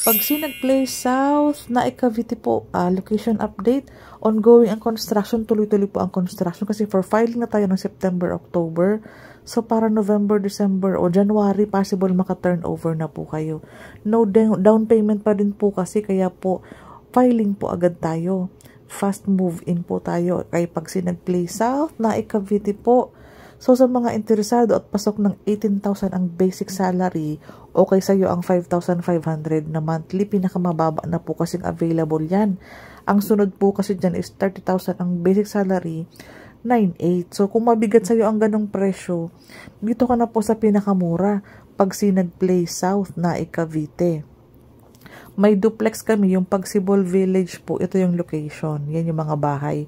Pagsinag Place South, Naik Cavite po, location update, ongoing ang construction, tuloy-tuloy po ang construction kasi for filing na tayo ng September, October. So para November, December o January, possible maka-turnover na po kayo. No down payment pa din po kasi kaya po filing po agad tayo. Fast move in po tayo kay Pagsinag Place South, Naik Cavite po. So, sa mga interesado at pasok ng 18,000 ang basic salary, okay sa'yo ang 5,500 na monthly. Pinakamababa na po kasing available yan. Ang sunod po kasi dyan is 30,000 ang basic salary, 9,800. So, kung mabigat sa'yo ang ganong presyo, dito ka na po sa pinakamura, Pagsinag Place South, Naik Cavite. May duplex kami, yung Pagsibol Village po. Ito yung location. Yan yung mga bahay.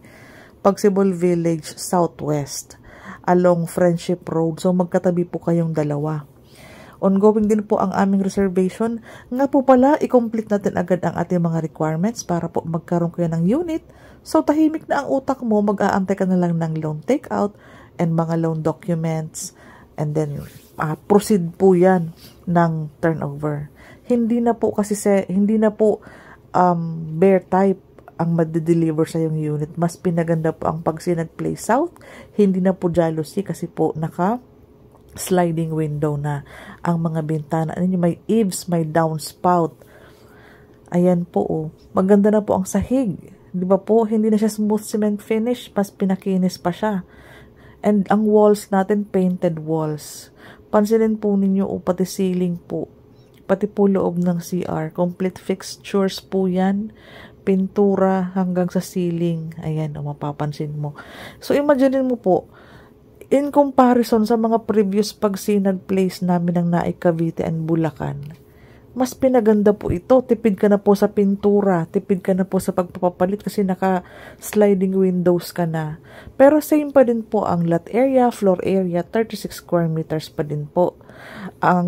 Pagsibol Village, Southwest, along Friendship Road. So, magkatabi po kayong dalawa. Ongoing din po ang aming reservation. Nga po pala, i-complete natin agad ang ating mga requirements para po magkaroon kayo ng unit. So, tahimik na ang utak mo, mag-aantay ka na lang ng loan takeout and mga loan documents. And then, proceed po yan ng turnover. Hindi na po bare type ang madideliver sa yung unit. Mas pinaganda po ang Pagsinag Place South. Hindi na po jealousy kasi po naka sliding window na ang mga bintana. May eaves, may downspout. Ayan po oh. Maganda na po ang sahig. Di ba po? Hindi na siya smooth cement finish. Mas pinakinis pa siya. And ang walls natin, painted walls. Pansinin po ninyo o pati ceiling po. Pati po loob ng CR. Complete fixtures po yan. Pintura hanggang sa ceiling. Ayan, mapapansin mo. So, imagine mo po, in comparison sa mga previous Pagsinag Place namin ng Naik Cavite and Bulacan, mas pinaganda po ito. Tipid ka na po sa pintura. Tipid ka na po sa pagpapalit kasi naka-sliding windows ka na. Pero same pa din po ang lot area, floor area, 36 square meters pa din po.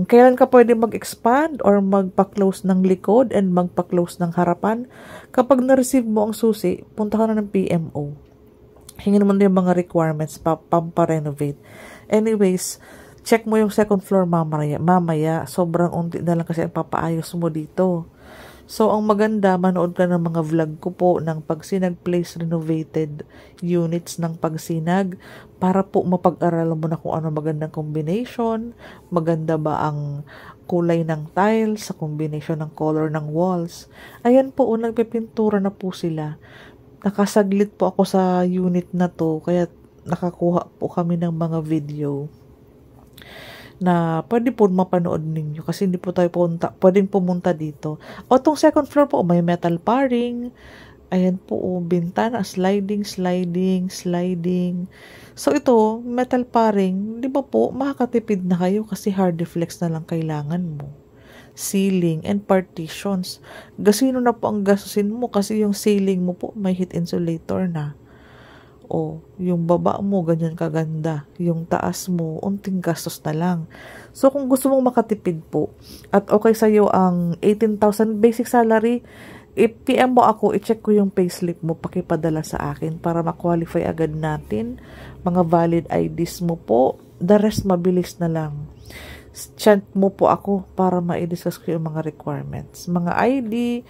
Kailan ka pwede mag-expand or magpa-close ng likod and magpa-close ng harapan? Kapag na-receive mo ang susi, punta ka na ng PMO. Hingin naman yung mga requirements pampa-renovate. Anyways, check mo yung second floor mamaya. Sobrang unti na lang kasi ang papaayos mo dito. So, ang maganda, manood ka ng mga vlog ko po ng Pagsinag Place renovated units ng Pagsinag para po mapag-aralan mo na kung ano magandang combination, maganda ba ang kulay ng tiles, sa combination ng color ng walls. Ayan po, nagpipintura na po sila. Nakasaglit po ako sa unit na to, kaya nakakuha po kami ng mga video na pwede po mapanood ninyo kasi hindi po tayo pwedeng pumunta dito. O, itong second floor po, may metal paring. Ayan po, bintana, sliding. So, ito, metal paring, di ba po, makakatipid na kayo kasi hard flex na lang kailangan mo. Ceiling and partitions. Gasino na po ang gastusin mo kasi yung ceiling mo po, may heat insulator na. O, yung baba mo, ganyan kaganda. Yung taas mo, unting gastos na lang. So, kung gusto mong makatipid po, at okay sa'yo ang 18,000 basic salary, i-PM mo ako, i-check ko yung payslip mo, pakipadala sa akin para ma-qualify agad natin. Mga valid IDs mo po, the rest mabilis na lang. Chat mo po ako para ma-discuss ko yung mga requirements. Mga ID,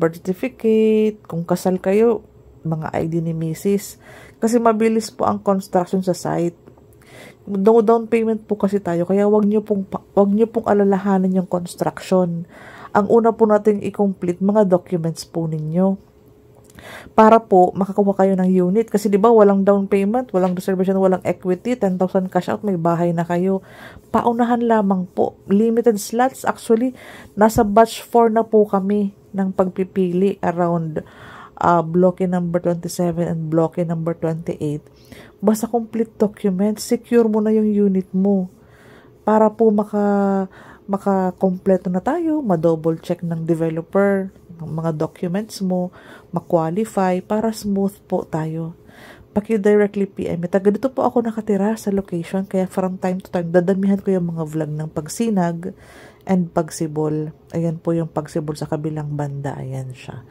birth certificate, kung kasal kayo, mga ID ni Mrs. Kasi mabilis po ang construction sa site. No down payment po kasi tayo, kaya wag niyo pong alalahanin yung construction. Ang una po nating i-complete mga documents po ninyo para po makakuha kayo ng unit. Kasi di ba walang down payment, walang reservation, walang equity, 10,000 cash out, may bahay na kayo. Paunahan lamang po. Limited slots. Actually, nasa batch 4 na po kami ng pagpipili around block number 27 and block number 28. Basta complete documents, secure mo na yung unit mo para po makakompleto na tayo, ma-double check ng developer ng mga documents mo, ma-qualify para smooth po tayo. Paki-directly PM. Taga dito po ako nakatira sa location, kaya from time to time dadamihan ko yung mga vlog ng Pagsinag and Pagsibol. Ayan po yung Pagsibol sa kabilang banda. Ayan siya.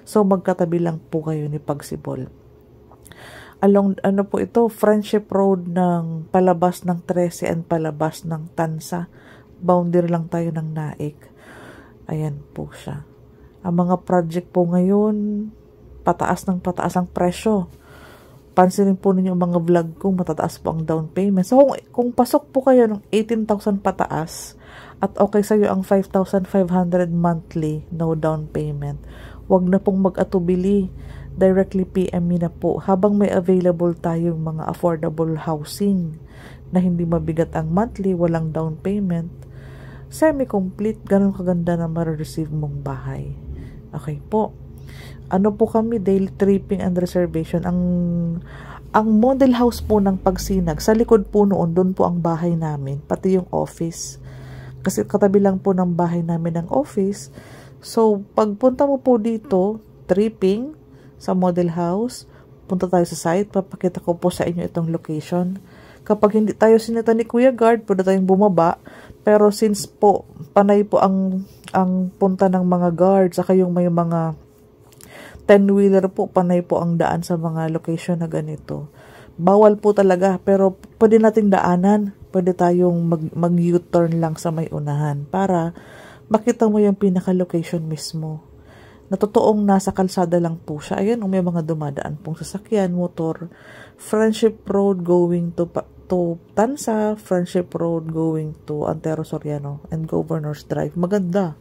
So, magkatabi lang po kayo ni Pagsibol. Along, po ito, Friendship Road ng palabas ng 13 and palabas ng Tansa. Boundary lang tayo ng Naik. Ayan po siya. Ang mga project po ngayon, pataas ng pataas ang presyo. Pansinin po ninyo ang mga vlog ko, matataas po ang down payment. So, kung pasok po kayo ng 18,000 pataas, at okay sa'yo ang 5,500 monthly, no down payment, wag na pong mag-atubili. Directly PM me na po habang may available tayong mga affordable housing na hindi mabigat ang monthly, walang down payment, semi-complete, ganun kaganda na ma-receive mong bahay. Okay po. Ano po kami, daily tripping and reservation. Ang model house po ng Pagsinag, sa likod po noon, doon po ang bahay namin, pati yung office. Kasi katabi lang po ng bahay namin ang office. So, pagpunta mo po dito, tripping, sa model house, punta tayo sa site, papakita ko po sa inyo itong location. Kapag hindi tayo sinita ni Kuya Guard, pwede tayong bumaba. Pero since po, panay po ang punta ng mga guards, saka yung may mga 10-wheeler po, panay po ang daan sa mga location na ganito. Bawal po talaga, pero pwede nating daanan. Pwede tayong mag-U-turn lang sa may unahan para makita mo yung pinaka-location mismo. Na totoong nasa kalsada lang po siya. Ayan, may mga dumadaan pong sasakyan, motor. Friendship Road going to Tansa, Friendship Road going to Antero Soriano, and Governor's Drive. Maganda.